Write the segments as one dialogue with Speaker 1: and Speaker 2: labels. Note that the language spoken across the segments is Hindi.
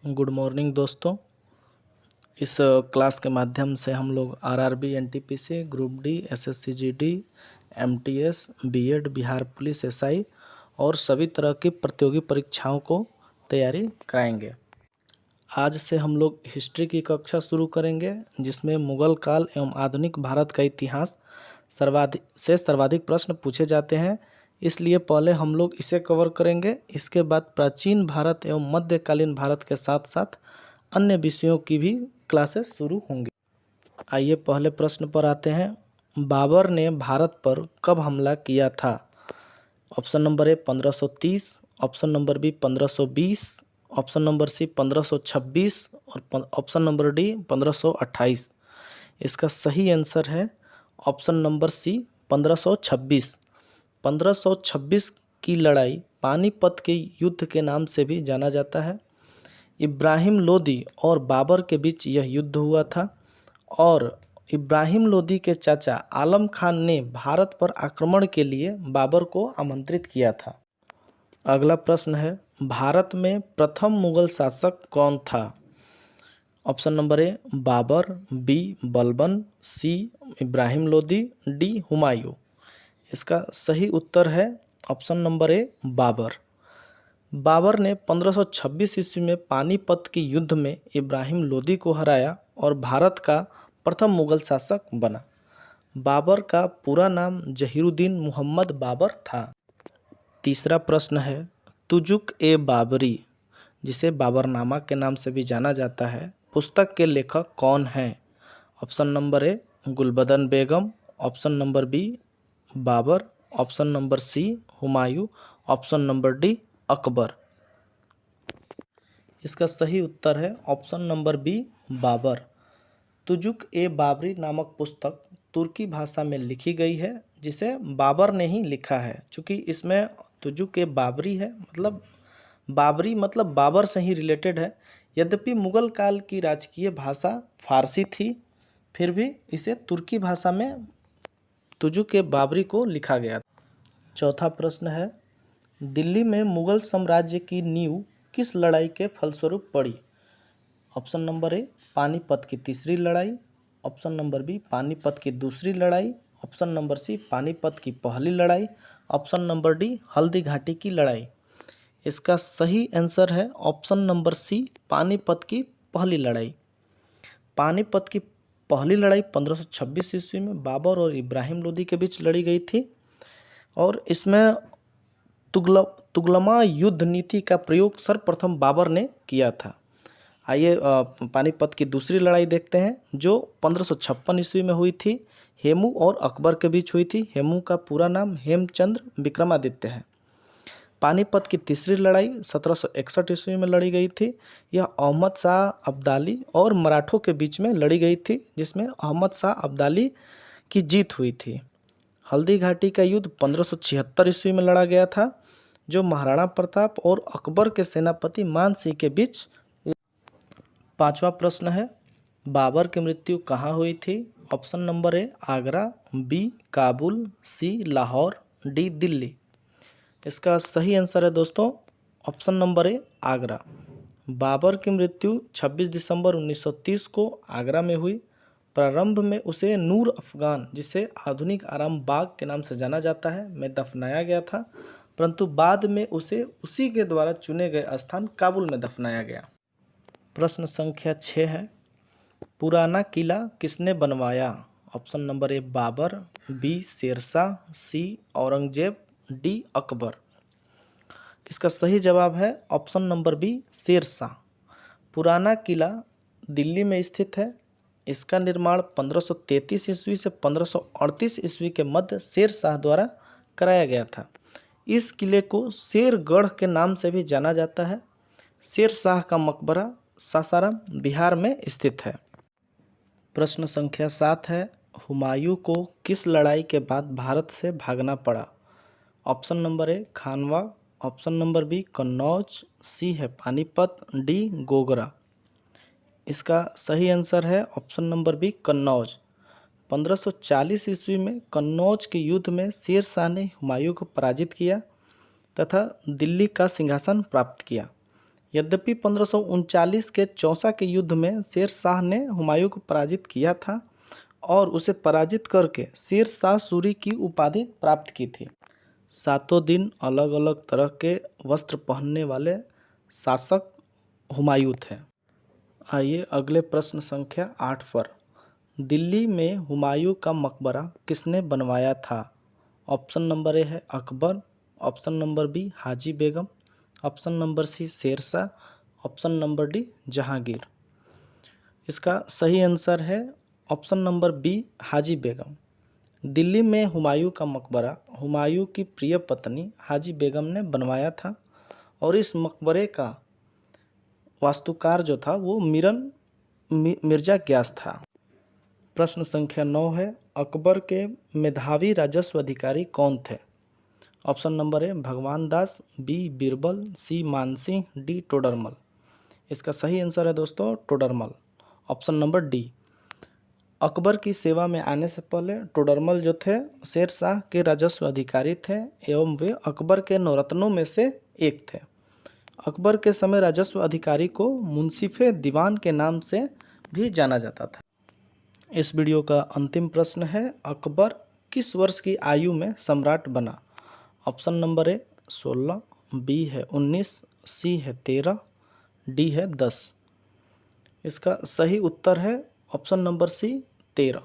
Speaker 1: गुड मॉर्निंग दोस्तों। इस क्लास के माध्यम से हम लोग RRB, NTPC, group D, SSC GD, MTS, BEd, Bihar police, SI और सभी तरह की प्रतियोगी परीक्षाओं को तैयारी कराएंगे। आज से हम लोग हिस्ट्री की कक्षा शुरू करेंगे, जिसमें मुगल काल एवं आधुनिक भारत का इतिहास सर्वाधिक प्रश्न पूछे जाते हैं, इसलिए पहले हम लोग इसे कवर करेंगे। इसके बाद प्राचीन भारत एवं मध्यकालीन भारत के साथ साथ अन्य विषयों की भी क्लासेस शुरू होंगी। आइए पहले प्रश्न पर आते हैं। बाबर ने भारत पर कब हमला किया था? Option number A 1530, option number B 1520, option number C 1526 और ऑप्शन नंबर डी 1528। इसका सही आंसर है ऑप्शन नंबर सी 1526। 1526 की लड़ाई पानीपत के युद्ध के नाम से भी जाना जाता है। इब्राहिम लोदी और बाबर के बीच यह युद्ध हुआ था और इब्राहिम लोदी के चाचा आलम खान ने भारत पर आक्रमण के लिए बाबर को आमंत्रित किया था। अगला प्रश्न है, भारत में प्रथम मुगल शासक कौन था? Option number A Babur, B Balban, C Ibrahim Lodi, D Humayun. इसका सही उत्तर है option number A Babur. Babur ने 1526 ईस्वी में पानीपत के युद्ध में इब्राहिम लोदी को हराया और भारत का प्रथम मुगल शासक बना। बाबर का पूरा नाम जहीरुद्दीन मुहम्मद बाबर था। तीसरा प्रश्न है, तुजुक ए बाबरी, जिसे बाबरनामा के नाम से भी जाना जाता है, पुस्तक के लेखक कौन हैं? Option number A Gulbadan Begum, option number B Babur, option number C Humayun, option number D Akbar. इसका सही उत्तर है option number B Babur. Tuzuk e Baburi नामक पुस्तक तुर्की भाषा में लिखी गई है, जिसे बाबर ने ही लिखा है। चूँकि इसमें तुजुक ए बाबरी है, मतलब बाबरी मतलब बाबर से ही रिलेटेड है। यद्यपि मुगल काल की राजकीय भाषा फारसी थी, फिर भी इसे तुर्की भाषा में तुजुक ए बाबरी को लिखा गया। चौथा प्रश्न है, दिल्ली में मुगल साम्राज्य की नींव किस लड़ाई के फलस्वरूप पड़ी? ऑप्शन नंबर ए पानीपत की तीसरी लड़ाई, ऑप्शन नंबर बी पानीपत की दूसरी लड़ाई, ऑप्शन नंबर सी पानीपत की पहली लड़ाई, option number D Haldi Ghati की लड़ाई। इसका सही आंसर है ऑप्शन नंबर सी पानीपत की पहली लड़ाई। पानीपत की पहली लड़ाई 1526 ईस्वी में बाबर और इब्राहिम लोदी के बीच लड़ी गई थी और इसमें तुगलमा युद्ध नीति का प्रयोग सर्वप्रथम बाबर ने किया था। आइए पानीपत की दूसरी लड़ाई देखते हैं, जो 1556 ईस्वी में हुई थी। हेमू और अकबर के बीच हुई थी। हेमू का पूरा नाम हेमचंद्र विक्रमादित्य है। पानीपत की तीसरी लड़ाई 1761 ईस्वी में लड़ी गई थी। यह अहमद शाह अब्दाली और मराठों के बीच में लड़ी गई थी, जिसमें अहमद शाह अब्दाली की जीत हुई थी। हल्दी घाटी का युद्ध 1576 ईस्वी में लड़ा गया था, जो महाराणा प्रताप और अकबर के सेनापति मान सिंह के बीच। पांचवा प्रश्न है, बाबर की मृत्यु कहाँ हुई थी? Option number A Agra, B Kabul, C Lahore, D Delhi. इसका सही आंसर है दोस्तों option number A Agra. Babur की मृत्यु 26 दिसंबर 1930 को आगरा में हुई। प्रारंभ में उसे नूर अफगान, जिसे आधुनिक आराम बाग के नाम से जाना जाता है, में दफनाया गया था, परंतु बाद में उसे उसी के द्वारा चुने गए स्थान काबुल में दफनाया गया। प्रश्न संख्या 6 है, पुराना किला किसने बनवाया? Option number A Babur, B Sher Shah, C Aurangzeb, D Akbar. इसका सही जवाब है ऑप्शन नंबर बी शेरशाह। पुराना किला दिल्ली में स्थित है। इसका निर्माण 1533 ईस्वी से 1538 ईस्वी के मध्य शेरशाह द्वारा कराया गया था। इस किले को शेरगढ़ के नाम से भी जाना जाता है। शेरशाह का मकबरा सासाराम बिहार में स्थित है। प्रश्न संख्या 7 है, हुमायूं को किस लड़ाई के बाद भारत से भागना पड़ा? Option number A Khanwa, option number B Kannauj, C है पानीपत, डी गोगरा। इसका सही आंसर है ऑप्शन नंबर बी कन्नौज। 1540 ईस्वी में कन्नौज के युद्ध में शेरशाह ने हुमायूं को पराजित किया तथा दिल्ली का सिंहासन प्राप्त किया। यद्यपि 1539 के चौसा के युद्ध में शेर शाह ने हुमायूं को पराजित किया था और उसे पराजित करके शेर शाह सूरी की उपाधि प्राप्त की थी। सातों दिन अलग अलग तरह के वस्त्र पहनने वाले शासक हुमायूं थे। आइए अगले प्रश्न संख्या 8 पर। दिल्ली में हुमायूं का मकबरा किसने बनवाया था? ऑप्शन नंबर ए है Akbar, option number B Haji Begum, option number C Sher Shah, option number D Jahangir. इसका सही आंसर है option number B Haji Begum. Delhi में हुमायूं का मकबरा हुमायूं की प्रिय पत्नी हाजी बेगम ने बनवाया था और इस मकबरे का वास्तुकार जो था वो मिर्जा ग्यास था। प्रश्न संख्या 9 है, अकबर के मेधावी राजस्व अधिकारी कौन थे? ऑप्शन नंबर ए भगवान दास, बी बीरबल, सी मानसिंह, डी टोडरमल। इसका सही आंसर है दोस्तों Todarmal, option number D. Akbar की सेवा में आने से पहले टोडरमल जो थे शेर शाह के राजस्व अधिकारी थे एवं वे अकबर के नौरत्नों में से एक थे। अकबर के समय राजस्व अधिकारी को मुंसिफे दीवान के नाम से भी जाना जाता था। इस वीडियो का अंतिम प्रश्न है, अकबर किस वर्ष की आयु में सम्राट बना? ऑप्शन नंबर ए 16, बी है 19, सी है 13, डी है 10। इसका सही उत्तर है ऑप्शन नंबर सी 13।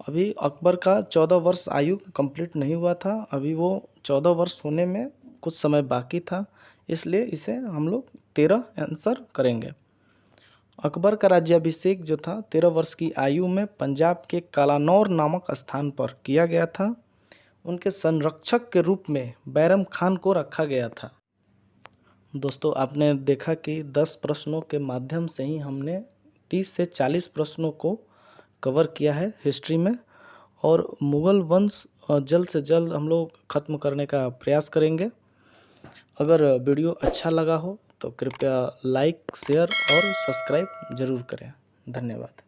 Speaker 1: अभी अकबर का 14 वर्ष आयु कंप्लीट नहीं हुआ था, अभी वो 14 वर्ष होने में कुछ समय बाकी था, इसलिए इसे हम लोग 13 आंसर करेंगे। अकबर का राज्याभिषेक जो था 13 वर्ष की आयु में पंजाब के कालानौर नामक स्थान पर किया गया था। उनके संरक्षक के रूप में बैरम खान को रखा गया था। दोस्तों आपने देखा कि 10 प्रश्नों के माध्यम से ही हमने 30 से 40 प्रश्नों को कवर किया है हिस्ट्री में, और मुग़ल वंश जल्द से जल्द हम लोग ख़त्म करने का प्रयास करेंगे। अगर वीडियो अच्छा लगा हो तो कृपया लाइक, शेयर और सब्सक्राइब ज़रूर करें। धन्यवाद।